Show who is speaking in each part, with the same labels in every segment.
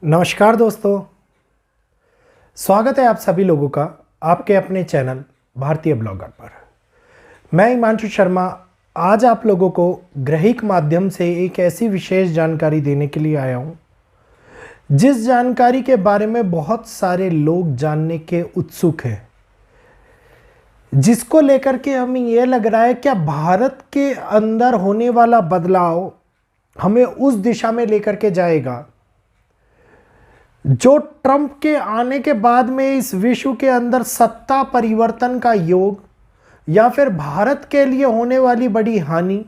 Speaker 1: नमस्कार दोस्तों, स्वागत है आप सभी लोगों का आपके अपने चैनल भारतीय ब्लॉगर पर। मैं हिमांशु शर्मा आज आप लोगों को ग्रहिक माध्यम से एक ऐसी विशेष जानकारी देने के लिए आया हूं, जिस जानकारी के बारे में बहुत सारे लोग जानने के उत्सुक हैं, जिसको लेकर के हमें यह लग रहा है क्या भारत के अंदर होने वाला बदलाव हमें उस दिशा में लेकर के जाएगा जो ट्रंप के आने के बाद में इस विश्व के अंदर सत्ता परिवर्तन का योग, या फिर भारत के लिए होने वाली बड़ी हानि,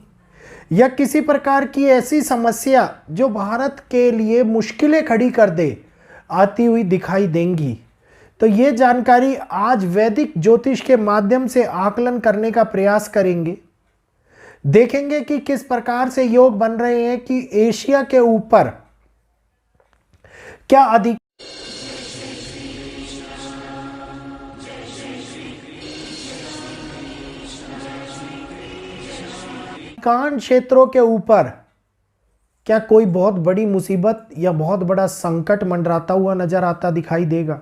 Speaker 1: या किसी प्रकार की ऐसी समस्या जो भारत के लिए मुश्किलें खड़ी कर दे आती हुई दिखाई देंगी। तो ये जानकारी आज वैदिक ज्योतिष के माध्यम से आकलन करने का प्रयास करेंगे। देखेंगे कि किस प्रकार से योग बन रहे हैं कि एशिया के ऊपर क्या अधिकांश क्षेत्रों के ऊपर क्या कोई बहुत बड़ी मुसीबत या बहुत बड़ा संकट मंडराता हुआ नजर आता दिखाई देगा।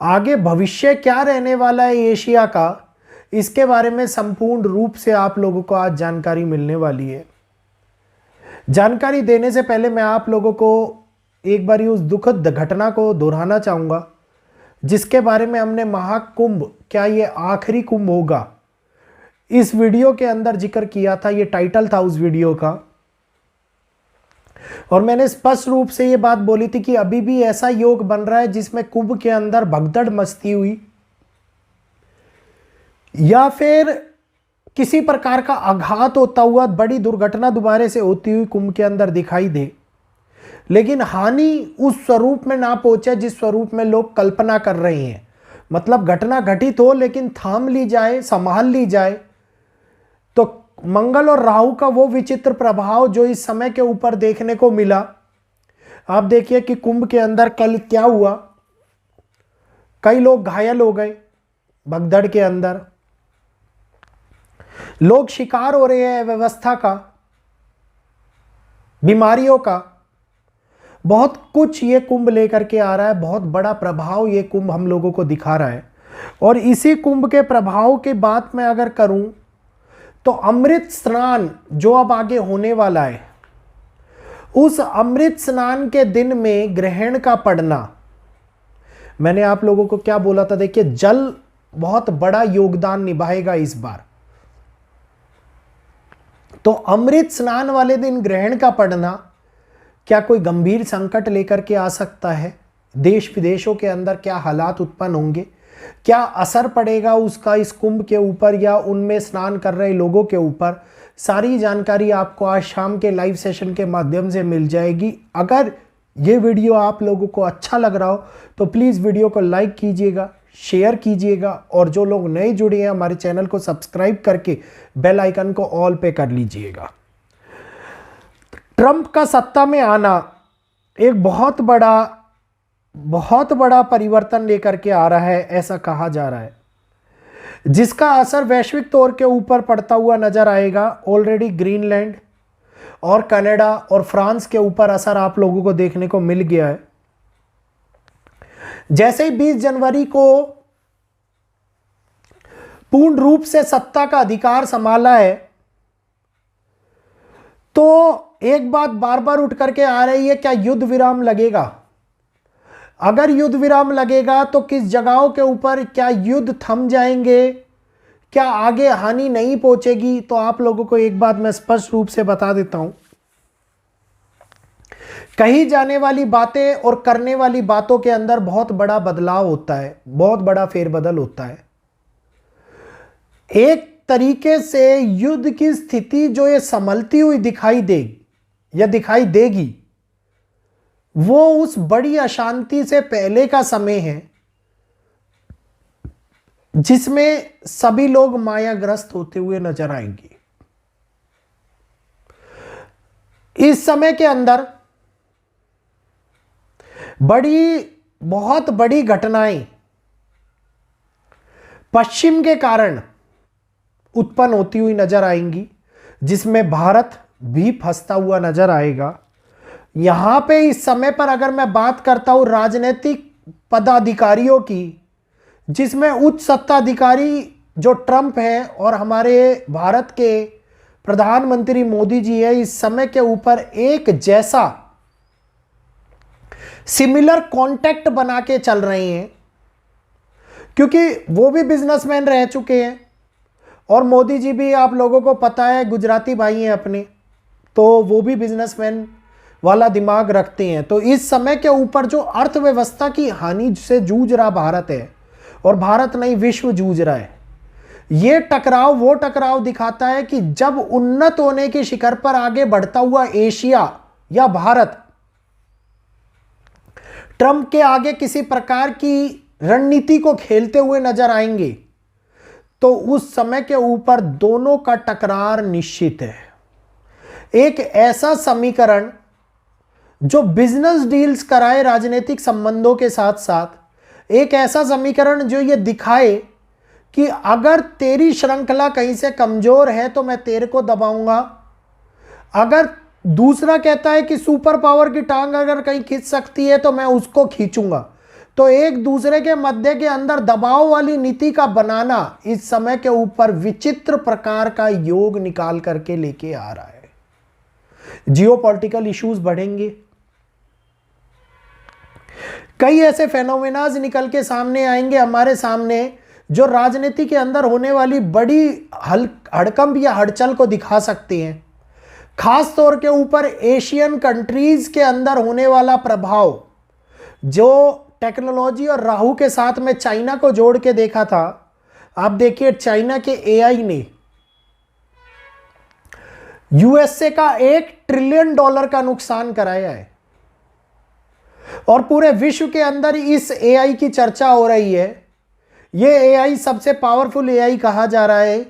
Speaker 1: आगे भविष्य क्या रहने वाला है एशिया का, इसके बारे में संपूर्ण रूप से आप लोगों को आज जानकारी मिलने वाली है। जानकारी देने से पहले मैं आप लोगों को एक बार उस दुखद घटना को दोहराना चाहूँगा जिसके बारे में हमने महाकुंभ, क्या ये आखिरी कुंभ होगा, इस वीडियो के अंदर जिक्र किया था। ये टाइटल था उस वीडियो का, और मैंने स्पष्ट रूप से ये बात बोली थी कि अभी भी ऐसा योग बन रहा है जिसमें कुंभ के अंदर भगदड़ मचती हुई या फिर किसी प्रकार का आघात होता हुआ बड़ी दुर्घटना दोबारा से होती हुई कुंभ के अंदर दिखाई दे, लेकिन हानि उस स्वरूप में ना पहुंचे जिस स्वरूप में लोग कल्पना कर रहे हैं। मतलब घटना घटित हो लेकिन थाम ली जाए, संभाल ली जाए। तो मंगल और राहु का वो विचित्र प्रभाव जो इस समय के ऊपर देखने को मिला, आप देखिए कि कुंभ के अंदर कल क्या हुआ। कई लोग घायल हो गए भगदड़ के अंदर, लोग शिकार हो रहे हैं व्यवस्था का, बीमारियों का। बहुत कुछ ये कुंभ लेकर के आ रहा है, बहुत बड़ा प्रभाव ये कुंभ हम लोगों को दिखा रहा है। और इसी कुंभ के प्रभाव की बात मैं अगर करूं तो अमृत स्नान जो अब आगे होने वाला है, उस अमृत स्नान के दिन में ग्रहण का पड़ना, मैंने आप लोगों को क्या बोला था, देखिए जल बहुत बड़ा योगदान निभाएगा इस बार। तो अमृत स्नान वाले दिन ग्रहण का पड़ना क्या कोई गंभीर संकट लेकर के आ सकता है। देश विदेशों के अंदर क्या हालात उत्पन्न होंगे, क्या असर पड़ेगा उसका इस कुंभ के ऊपर या उनमें स्नान कर रहे लोगों के ऊपर, सारी जानकारी आपको आज शाम के लाइव सेशन के माध्यम से मिल जाएगी। अगर ये वीडियो आप लोगों को अच्छा लग रहा हो तो प्लीज़ वीडियो को लाइक कीजिएगा, शेयर कीजिएगा, और जो लोग नए जुड़े हैं हमारे चैनल को सब्सक्राइब करके बेल आइकन को ऑल पे कर लीजिएगा। ट्रंप का सत्ता में आना एक बहुत बड़ा परिवर्तन लेकर के आ रहा है, ऐसा कहा जा रहा है, जिसका असर वैश्विक तौर के ऊपर पड़ता हुआ नजर आएगा। ऑलरेडी ग्रीनलैंड और कनाडा और फ्रांस के ऊपर असर आप लोगों को देखने को मिल गया है। जैसे ही 20 जनवरी को पूर्ण रूप से सत्ता का अधिकार संभाला है, तो एक बात बार बार उठ करके आ रही है, क्या युद्ध विराम लगेगा। अगर युद्ध विराम लगेगा तो किस जगहों के ऊपर क्या युद्ध थम जाएंगे, क्या आगे हानि नहीं पहुंचेगी। तो आप लोगों को एक बात मैं स्पष्ट रूप से बता देता हूं, कही जाने वाली बातें और करने वाली बातों के अंदर बहुत बड़ा बदलाव होता है, बहुत बड़ा फेरबदल होता है। एक तरीके से युद्ध की स्थिति जो ये संभलती हुई दिखाई देगी या दिखाई देगी, वो उस बड़ी अशांति से पहले का समय है जिसमें सभी लोग मायाग्रस्त होते हुए नजर आएंगे। इस समय के अंदर बहुत बड़ी घटनाएं पश्चिम के कारण उत्पन्न होती हुई नजर आएंगी, जिसमें भारत भी फंसता हुआ नजर आएगा। यहां पे इस समय पर अगर मैं बात करता हूं राजनीतिक पदाधिकारियों की, जिसमें उच्च सत्ताधिकारी जो ट्रंप है और हमारे भारत के प्रधानमंत्री मोदी जी है, इस समय के ऊपर एक जैसा सिमिलर कांटेक्ट बना के चल रहे हैं, क्योंकि वो भी बिजनेसमैन रह चुके हैं और मोदी जी भी, आप लोगों को पता है, गुजराती भाई हैं अपने, तो वो भी बिजनेसमैन वाला दिमाग रखते हैं। तो इस समय के ऊपर जो अर्थव्यवस्था की हानि से जूझ रहा भारत है, और भारत नहीं विश्व जूझ रहा है, ये टकराव वो टकराव दिखाता है कि जब उन्नत होने की शिखर पर आगे बढ़ता हुआ एशिया या भारत ट्रंप के आगे किसी प्रकार की रणनीति को खेलते हुए नजर आएंगे, तो उस समय के ऊपर दोनों का टकरार निश्चित है। एक ऐसा समीकरण जो बिजनेस डील्स कराए राजनीतिक संबंधों के साथ साथ, एक ऐसा समीकरण जो ये दिखाए कि अगर तेरी श्रृंखला कहीं से कमजोर है तो मैं तेरे को दबाऊंगा, अगर दूसरा कहता है कि सुपर पावर की टांग अगर कहीं खींच सकती है तो मैं उसको खींचूंगा, तो एक दूसरे के मध्य के अंदर दबाव वाली नीति का बनाना इस समय के ऊपर विचित्र प्रकार का योग निकाल करके लेके आ रहा है। जियोपॉलिटिकल इश्यूज बढ़ेंगे, कई ऐसे फेनोमेनाज निकल के सामने आएंगे हमारे सामने जो राजनीति के अंदर होने वाली बड़ी हड़कंप या हड़चल को दिखा सकते हैं। खास तौर के ऊपर एशियन कंट्रीज के अंदर होने वाला प्रभाव, जो टेक्नोलॉजी और राहु के साथ में चाइना को जोड़ के देखा था। आप देखिए चाइना के एआई ने यूएसए का $1 ट्रिलियन का नुकसान कराया है, और पूरे विश्व के अंदर इस एआई की चर्चा हो रही है। यह एआई सबसे पावरफुल एआई कहा जा रहा है,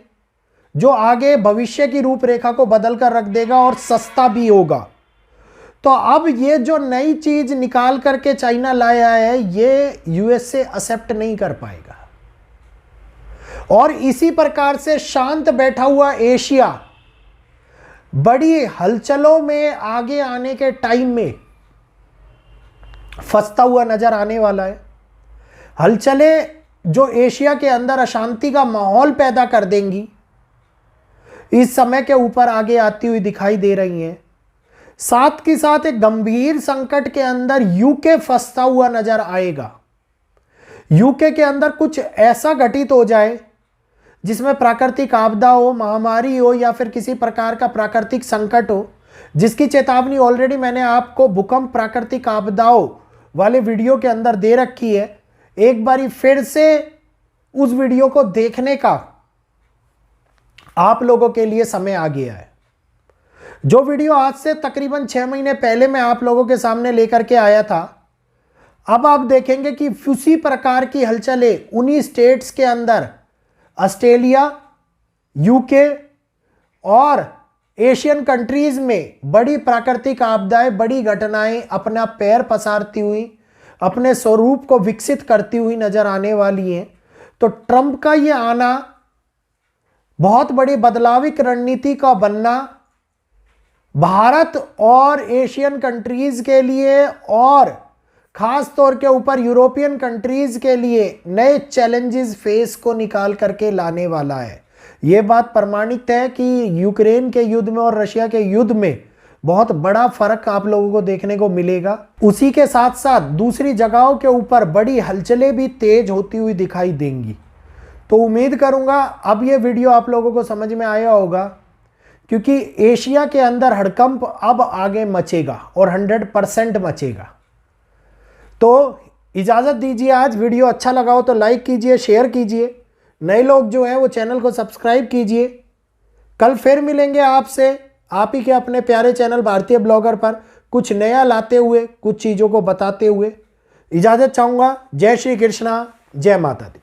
Speaker 1: जो आगे भविष्य की रूपरेखा को बदल कर रख देगा और सस्ता भी होगा। तो अब ये जो नई चीज निकाल करके चाइना लाया है, ये यूएसए एक्सेप्ट नहीं कर पाएगा, और इसी प्रकार से शांत बैठा हुआ एशिया बड़ी हलचलों में आगे आने के टाइम में फंसता हुआ नजर आने वाला है। हलचलें जो एशिया के अंदर अशांति का माहौल पैदा कर देंगी, इस समय के ऊपर आगे आती हुई दिखाई दे रही हैं। साथ के साथ एक गंभीर संकट के अंदर यूके फंसता हुआ नजर आएगा। यूके के अंदर कुछ ऐसा घटित हो जाए जिसमें प्राकृतिक आपदा हो, महामारी हो, या फिर किसी प्रकार का प्राकृतिक संकट हो, जिसकी चेतावनी ऑलरेडी मैंने आपको भूकंप प्राकृतिक आपदाओं वाले वीडियो के अंदर दे रखी है। एक बारी फिर से उस वीडियो को देखने का आप लोगों के लिए समय आ गया है। जो वीडियो आज से तकरीबन 6 महीने पहले मैं आप लोगों के सामने लेकर के आया था, अब आप देखेंगे कि उसी प्रकार की हलचलें उन्हीं स्टेट्स के अंदर ऑस्ट्रेलिया, यूके और एशियन कंट्रीज में बड़ी प्राकृतिक आपदाएं, बड़ी घटनाएं अपना पैर पसारती हुई, अपने स्वरूप को विकसित करती हुई नजर आने वाली हैं। तो ट्रंप का ये आना, बहुत बड़ी बदलाविक रणनीति का बनना भारत और एशियन कंट्रीज के लिए और खास तौर के ऊपर यूरोपियन कंट्रीज के लिए नए चैलेंजेस फेस को निकाल करके लाने वाला है। यह बात प्रमाणित है कि यूक्रेन के युद्ध में और रशिया के युद्ध में बहुत बड़ा फर्क आप लोगों को देखने को मिलेगा। उसी के साथ साथ दूसरी जगहों के ऊपर बड़ी हलचलें भी तेज होती हुई दिखाई देंगी। तो उम्मीद करूंगा अब ये वीडियो आप लोगों को समझ में आया होगा, क्योंकि एशिया के अंदर हड़कंप अब आगे मचेगा और 100% मचेगा। तो इजाज़त दीजिए, आज वीडियो अच्छा लगा हो तो लाइक कीजिए, शेयर कीजिए, नए लोग जो हैं वो चैनल को सब्सक्राइब कीजिए। कल फिर मिलेंगे आपसे, आप ही के अपने प्यारे चैनल भारतीय ब्लॉगर पर, कुछ नया लाते हुए, कुछ चीज़ों को बताते हुए। इजाज़त चाहूँगा। जय श्री कृष्णा, जय माता दी।